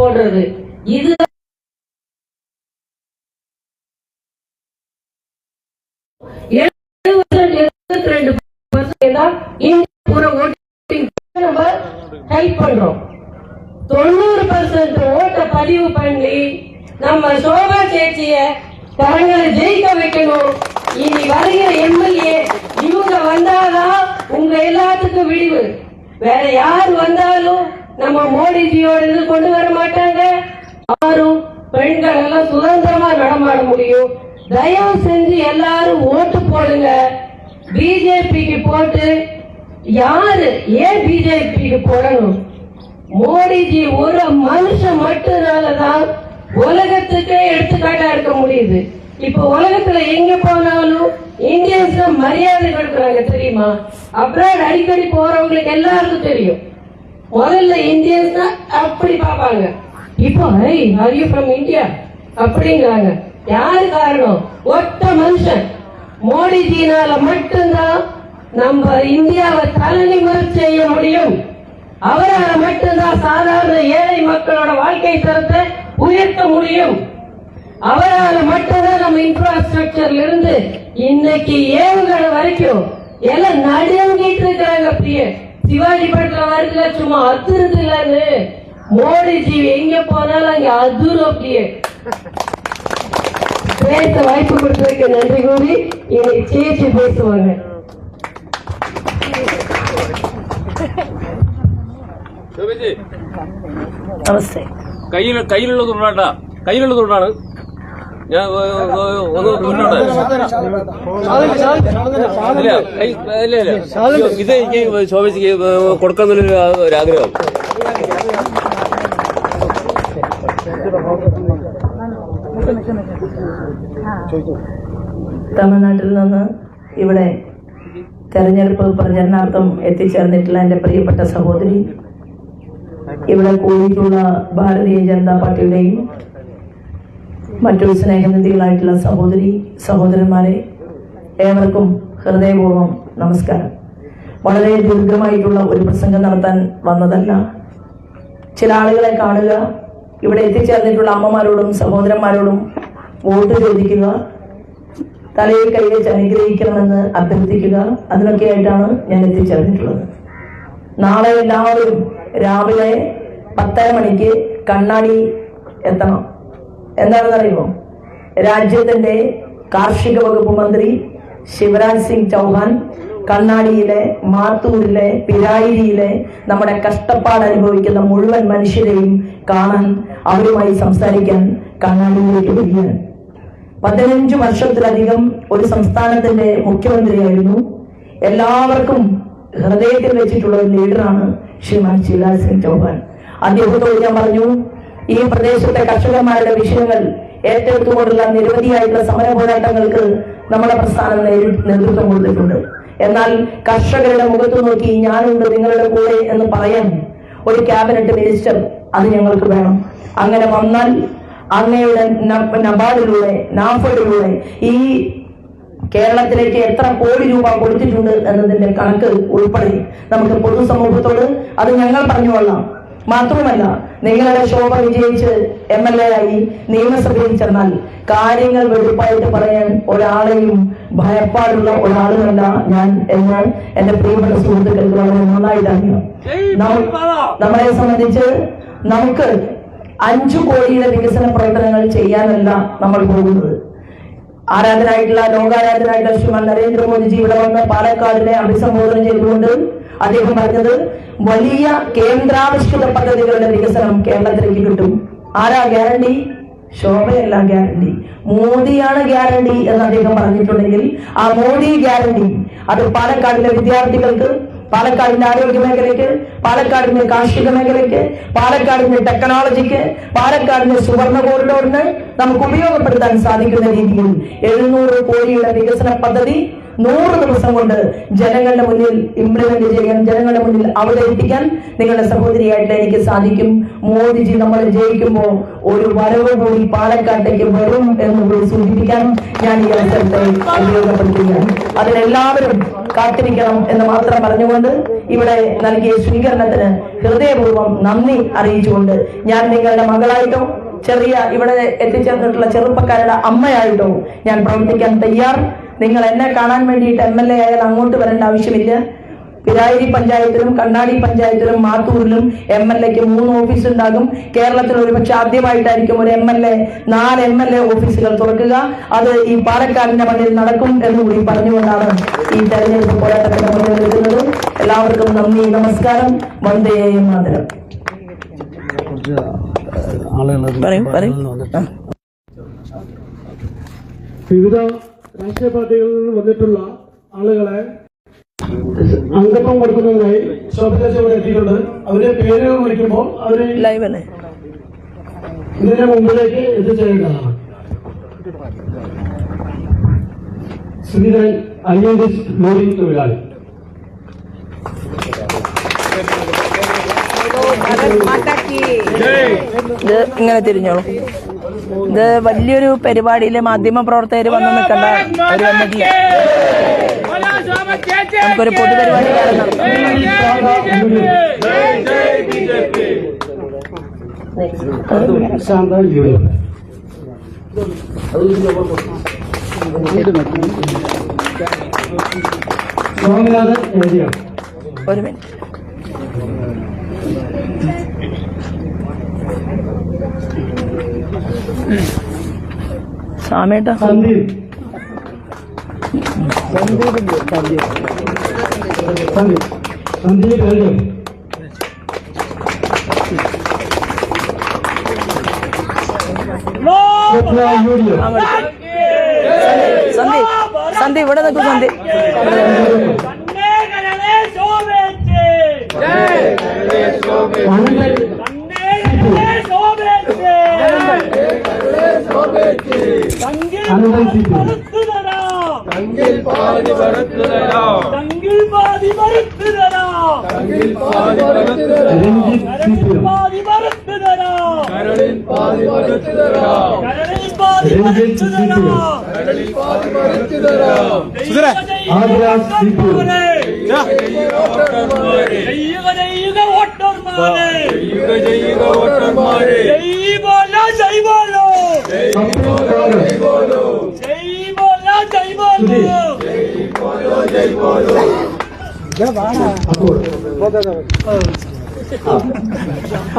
போடுறது. இது ஹெல்ப் பண்றோம். 90% ஓட்ட பதிவு பண்ணி நம்ம சோபா சேச்சிய தரங்களை ஜெயிக்க வைக்கணும். இனி வருகிற எம்எல்ஏ இவங்க வந்தாதான் உங்க எல்லாத்துக்கும் விடிவு. வேற யார் வந்தாலும் நம்ம மோடிஜியோட இது கொண்டு வர மாட்டாங்க. யாரும் பெண்கள் எல்லாம் சுதந்திரமா நடமாட முடியும். தயவு செஞ்சு எல்லாரும் ஓட்டு போடுங்க. பிஜேபிக்கு போட்டு யாரு ஏன் பிஜேபிக்கு போடணும்? மோடிஜி ஒரு மனுஷன் மட்டும்னாலதான் உலகத்துக்கே எடுத்துக்காட்டா இருக்க முடியுது. இப்ப உலகத்துல எங்க போனாலும் இந்தியன்ஸ் மரியாதை கொடுக்கறாங்க தெரியுமா? அப்ராட் அடிக்கடி போறவங்களுக்கு எல்லாருக்கும் தெரியும். முதல்ல இந்தியன்ஸ் அப்படி பாப்பாங்க. இப்போ ஆர் யூ ஃப்ரம் இந்தியா அப்படிங்கிறாங்க. யாரு காரணம்? ஒத்த மனுஷன் மோடிஜினால மட்டும்தான் நம்ம இந்தியாவை தலைநிமிர செய்ய முடியும். அவரால் மட்டும்தான் சாதாரண ஏழை மக்களோட வாழ்க்கை தரத்தை உயர்த்த முடியும். அவரால் மட்டும்தான் நம்ம இன்ஃப்ராஸ்ட்ரக்சர்ல இருந்து இன்னைக்கு ஏவுகணை வரைக்கும் எல்லாம் நடுங்கிட்டு இருக்கிறாங்க. அப்படியே சிவாஜி படத்துல வருதுல சும்மா அதிருது இல்லன்னு. மோடிஜி எங்க போனாலும் அங்க அதிரும். அப்படியே பேச வாய்ப்பு கொடுத்ததுக்கு நன்றி கூறி இன்னைக்கு சேச்சி பேசுவாங்க. നമസ്തേ. കയ്യിലുള്ളത് ഉണ്ടാ കയ്യിലുള്ളത് ഉണ്ടാണ് ഞാൻ ഇത് എനിക്ക് ശോഭിച്ച് കൊടുക്കാന്നുള്ളൊരു ആഗ്രഹം. തമിഴ്നാട്ടിൽ നിന്ന് ഇവിടെ തെരഞ്ഞെടുപ്പ് പ്രചരണാർത്ഥം എത്തിച്ചേർന്നിട്ടുള്ള എൻ്റെ പ്രിയപ്പെട്ട സഹോദരി, ഇവിടെ കൂടിയിട്ടുള്ള ഭാരതീയ ജനതാ പാർട്ടിയുടെയും മറ്റു സ്നേഹനിധികളായിട്ടുള്ള സഹോദരി സഹോദരന്മാരെ, ഏവർക്കും ഹൃദയപൂർവ്വം നമസ്കാരം. വളരെ ദീർഘമായിട്ടുള്ള ഒരു പ്രസംഗം നടത്താൻ വന്നതല്ല. ചില ആളുകളെ കാണുക, ഇവിടെ എത്തിച്ചേർന്നിട്ടുള്ള അമ്മമാരോടും സഹോദരന്മാരോടും വോട്ട് ചോദിക്കുക, തലയിൽ കൈവച്ച് അനുഗ്രഹിക്കണമെന്ന് അഭ്യർത്ഥിക്കുക, അതിനൊക്കെയായിട്ടാണ് ഞാൻ എത്തിച്ചേർന്നിട്ടുള്ളത്. നാളെ എല്ലാവരും രാവിലെ 10:30 മണിക്ക് കണ്ണാടി എത്തണം. എന്താണെന്നറിയുമോ? രാജ്യത്തിന്റെ കാർഷിക വകുപ്പ് മന്ത്രി ശിവരാജ് സിംഗ് ചൗഹാൻ കണ്ണാടിയിലെ, മാത്തൂരിലെ, പിരായിരിയിലെ നമ്മുടെ കഷ്ടപ്പാട് അനുഭവിക്കുന്ന മുഴുവൻ മനുഷ്യരെയും കാണാൻ, അവരുമായി സംസാരിക്കാൻ കണ്ണാടിയിലേക്ക് വരികയാണ്. 15 വർഷത്തിലധികം ഒരു സംസ്ഥാനത്തിന്റെ മുഖ്യമന്ത്രിയായിരുന്നു. എല്ലാവർക്കും ഹൃദയത്തിൽ വെച്ചിട്ടുള്ള ഒരു ലീഡറാണ് ശ്രീമാൻ ശിവരാജ് സിംഗ് ചൗഹാൻ. അദ്ദേഹത്തോട് ഞാൻ പറഞ്ഞു, ഈ പ്രദേശത്തെ കർഷകന്മാരുടെ വിഷയങ്ങൾ ഏറ്റെടുത്തുകൊണ്ടുള്ള നിരവധിയായിട്ടുള്ള സമര പോരാട്ടങ്ങൾക്ക് നമ്മുടെ പ്രസ്ഥാനം നേതൃത്വം കൊടുത്തിട്ടുണ്ട്. എന്നാൽ കർഷകരുടെ മുഖത്ത് നോക്കി ഞാനുണ്ട് നിങ്ങളുടെ കൂടെ എന്ന് പറയാൻ ഒരു ക്യാബിനറ്റ് മിനിസ്റ്റർ അത് ഞങ്ങൾക്ക് വേണം. അങ്ങനെ വന്നാൽ അങ്ങയുടെ നബാർഡിലൂടെ, നാഫഡിലൂടെ ഈ കേരളത്തിലേക്ക് എത്ര കോടി രൂപ കൊടുത്തിട്ടുണ്ട് എന്നതിന്റെ കണക്ക് ഉൾപ്പെടെ നമുക്ക് പൊതുസമൂഹത്തോട് അത് ഞങ്ങൾ പറഞ്ഞുകൊള്ളാം. മാത്രമല്ല, നിങ്ങളുടെ ശോഭ വിജയിച്ച് MLA ആയി നിയമസഭയിൽ ചെന്നാൽ കാര്യങ്ങൾ വെളുപ്പായിട്ട് പറയാൻ ഒരാളെയും ഭയപ്പാടുള്ള ഒരാളുമല്ല ഞാൻ എന്ന് എന്റെ പ്രിയപ്പെട്ട സുഹൃത്തുക്കൾക്ക് വളരെ നന്നായിട്ട് അറിയാം. നമ്മളെ സംബന്ധിച്ച് നമുക്ക് 5 കോടിയുടെ വികസന പ്രവർത്തനങ്ങൾ ചെയ്യാനല്ല നമ്മൾ പോകുന്നത്. ആരാധനായിട്ടുള്ള, ലോകാരാധനായിട്ടുള്ള ശ്രീമാൻ നരേന്ദ്രമോദിജി ഇവിടെ വന്ന് പാലക്കാടിനെ അഭിസംബോധന ചെയ്തുകൊണ്ട് അദ്ദേഹം പറഞ്ഞത് വലിയ കേന്ദ്രാവിഷ്കൃത പദ്ധതികളുടെ വികസനം കേരളത്തിലേക്ക് കിട്ടും. ആരാ ഗ്യാരണ്ടി? ശോഭയല്ല ഗ്യാരണ്ടി, മോദിയാണ് ഗ്യാരണ്ടി എന്ന് അദ്ദേഹം പറഞ്ഞിട്ടുണ്ടെങ്കിൽ ആ മോദി ഗ്യാരണ്ടി അത് പാലക്കാടിലെ വിദ്യാർത്ഥികൾക്ക്, പാലക്കാടിന്റെ ആരോഗ്യ മേഖലയ്ക്ക്, പാലക്കാടിന്റെ കാർഷിക മേഖലയ്ക്ക്, പാലക്കാടിന്റെ ടെക്നോളജിക്ക്, പാലക്കാടിന്റെ സുവർണ കോറിഡോറിന് നമുക്ക് ഉപയോഗപ്പെടുത്താൻ സാധിക്കുന്ന രീതിയിൽ 700 കോടിയുടെ വികസന പദ്ധതി 100 ദിവസം കൊണ്ട് ജനങ്ങളുടെ മുന്നിൽ ഇംപ്ലിമെന്റ് ചെയ്യാൻ, ജനങ്ങളുടെ മുന്നിൽ അവതരിപ്പിക്കാൻ നിങ്ങളുടെ സഹോദരിയായിട്ട് എനിക്ക് സാധിക്കും. മോദിജി നമ്മളെ ജയിക്കുമ്പോൾ ഒരു വരവ് കൂടി പാലക്കാട്ടേക്ക് വരും എന്നുകൂടി സൂചിപ്പിക്കാൻ ഞാൻ ഈ അവസരത്തെ ഉപയോഗപ്പെടുത്തുകയാണ്. അതിനെല്ലാവരും കാത്തിരിക്കണം എന്ന് മാത്രം പറഞ്ഞുകൊണ്ട് ഇവിടെ നൽകിയ സ്വീകരണത്തിന് ഹൃദയപൂർവ്വം നന്ദി അറിയിച്ചുകൊണ്ട് ഞാൻ നിങ്ങളുടെ മകളായിട്ടോ ചെറിയ ഇവിടെ എത്തിച്ചേർന്നിട്ടുള്ള ചെറുപ്പക്കാരുടെ അമ്മയായിട്ടോ ഞാൻ പ്രവർത്തിക്കാൻ തയ്യാർ. നിങ്ങൾ എന്നെ കാണാൻ വേണ്ടിയിട്ട് MLA ആയാൽ അങ്ങോട്ട് വരേണ്ട ആവശ്യമില്ല. പിരായിരി പഞ്ചായത്തിലും കണ്ണാടി പഞ്ചായത്തിലും മാത്തൂരിലും MLAക്ക് 3 ഓഫീസ് ഉണ്ടാകും. കേരളത്തിൽ ഒരുപക്ഷെ ആദ്യമായിട്ടായിരിക്കും ഒരു MLA 4 MLA ഓഫീസുകൾ തുറക്കുക. അത് ഈ പാലക്കാടിന്റെ മണ്ണിൽ നടക്കും എന്നുകൂടി പറഞ്ഞുകൊണ്ടാണ് ഈ തെരഞ്ഞെടുപ്പ് പോരാട്ടത്തിന്റെ മുന്നിൽ നിൽക്കുന്നത്. എല്ലാവർക്കും നന്ദി, നമസ്കാരം, വന്ദേ മാതരം. വിവിധ രാഷ്ട്രീയ പാർട്ടികളിൽ നിന്ന് വന്നിട്ടുള്ള ആളുകളെ അംഗത്വം കൊടുക്കുന്നതിനായി ശോഭനേശ്വരം എത്തിയിട്ടുണ്ട്. അവരെ പേരുകൾ വിളിക്കുമ്പോൾ അവരെ ഇതിന്റെ മുമ്പിലേക്ക് എത്തിച്ചേരേണ്ടതാണ്. ശ്രീധരൻ INDS ലോറിംഗ് തൊഴിലാളി. ഇത് ഇങ്ങനെ തിരിഞ്ഞോളൂ. ഇത് വലിയൊരു പരിപാടിയില് മാധ്യമ പ്രവർത്തകർ വന്ന് നിൽക്കേണ്ട ഒരു വന്നിട്ടില്ല. നമുക്കൊരു പൊതുപരിപാടി ഒരു മിനിറ്റ്. സാമേട്ടാ സന്ദീപ് സന്ദീപ് ഇവിടെ നിൽക്കും. സന്ദീപ്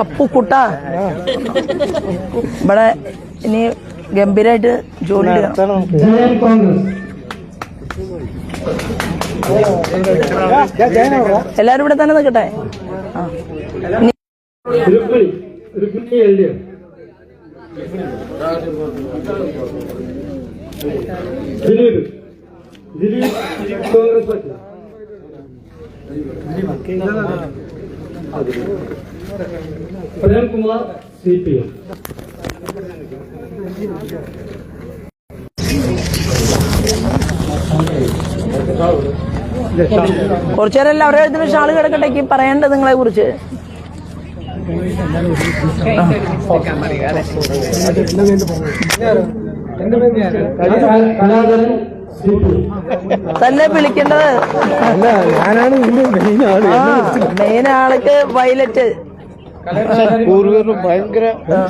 അപ്പുക്കുട്ട ഇവിടെ ഇനി ഗംഭീരായിട്ട് ജോലി എല്ലാരും ഇവിടെ തന്നെ നിൽക്കട്ടെ. പ്രേംകുമാർ CPM. കുറച്ചുനേരം എല്ലാവരുടെ അടുത്ത് ഷാള് കിടക്കട്ടേക്ക് പറയേണ്ടത് നിങ്ങളെ കുറിച്ച്. തന്നെ വിളിക്കേണ്ടത് മെയിൻ ആൾക്ക് വയലറ്റ്. പൂർവ്വരും ഭയങ്കര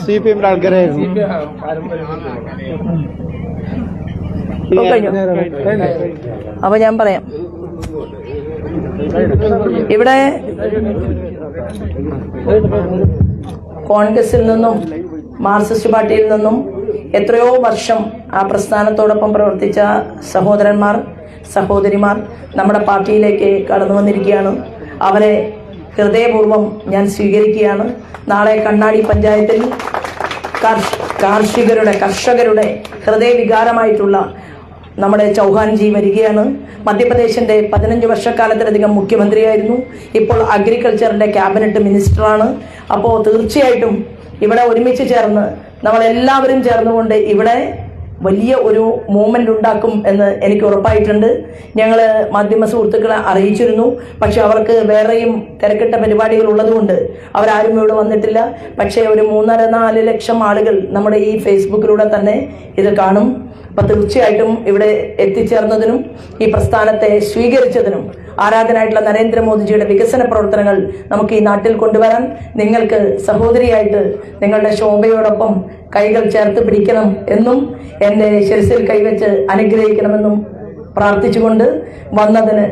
CPM ആൾക്കാരായിരുന്നു. അപ്പൊ ഞാൻ പറയാം, ഇവിടെ കോൺഗ്രസിൽ നിന്നും മാർക്സിസ്റ്റ് പാർട്ടിയിൽ നിന്നും എത്രയോ വർഷം ആ പ്രസ്ഥാനത്തോടൊപ്പം പ്രവർത്തിച്ച സഹോദരന്മാർ സഹോദരിമാർ നമ്മുടെ പാർട്ടിയിലേക്ക് കടന്നു വന്നിരിക്കുകയാണ്. അവരെ ഹൃദയപൂർവ്വം ഞാൻ സ്വീകരിക്കുകയാണ്. നാളെ കണ്ണാടി പഞ്ചായത്തിൽ കർഷകരുടെ ഹൃദയവികാരമായിട്ടുള്ള നമ്മുടെ ചൗഹാൻജി വരികയാണ്. മധ്യപ്രദേശിന്റെ 15 വർഷക്കാലത്തിലധികം മുഖ്യമന്ത്രിയായിരുന്നു. ഇപ്പോൾ അഗ്രികൾച്ചറിന്റെ ക്യാബിനറ്റ് മിനിസ്റ്ററാണ്. അപ്പോൾ തീർച്ചയായിട്ടും ഇവിടെ ഒരുമിച്ച് ചേർന്ന് നമ്മളെല്ലാവരും ചേർന്നുകൊണ്ട് ഇവിടെ വലിയ ഒരു മൂവ്മെന്റ് ഉണ്ടാക്കും എന്ന് എനിക്ക് ഉറപ്പായിട്ടുണ്ട്. ഞങ്ങൾ മാധ്യമ സുഹൃത്തുക്കളെ അറിയിച്ചിരുന്നു. പക്ഷെ അവർക്ക് വേറെയും തിരക്കിട്ട പരിപാടികൾ ഉള്ളതുകൊണ്ട് അവരാരും ഇവിടെ വന്നിട്ടില്ല. പക്ഷേ ഒരു 3.5-4 ലക്ഷം ആളുകൾ നമ്മുടെ ഈ ഫേസ്ബുക്കിലൂടെ തന്നെ ഇത് കാണും. അപ്പം തീർച്ചയായിട്ടും ഇവിടെ എത്തിച്ചേർന്നതിനും ഈ പ്രസ്ഥാനത്തെ സ്വീകരിച്ചതിനും ആരാധനായിട്ടുള്ള നരേന്ദ്രമോദിജിയുടെ വികസന പ്രവർത്തനങ്ങൾ നമുക്ക് ഈ നാട്ടിൽ കൊണ്ടുവരാൻ നിങ്ങൾക്ക് സഹോദരിയായിട്ട് നിങ്ങളുടെ ശോഭയോടൊപ്പം കൈകൾ ചേർത്ത് പിടിക്കണം എന്നും എന്റെ ശിരസിൽ കൈവച്ച് അനുഗ്രഹിക്കണമെന്നും പ്രാർത്ഥിച്ചുകൊണ്ട് വന്നതിന്,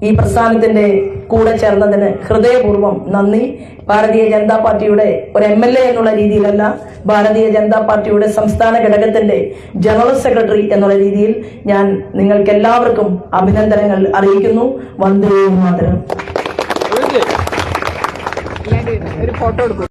ഈ പ്രസ്ഥാനത്തിന്റെ കൂടെ ചേർന്നതിന് ഹൃദയപൂർവ്വം നന്ദി. ഭാരതീയ ജനതാ പാർട്ടിയുടെ ഒരു MLA എന്നുള്ള രീതിയിലല്ല, ഭാരതീയ ജനതാ പാർട്ടിയുടെ സംസ്ഥാന ഘടകത്തിന്റെ ജനറൽ സെക്രട്ടറി എന്നുള്ള രീതിയിൽ ഞാൻ നിങ്ങൾക്ക് എല്ലാവർക്കും അഭിനന്ദനങ്ങൾ അറിയിക്കുന്നു. വന്ദേ മാതരം. ഒരു ഫോട്ടോ എടുക്കും.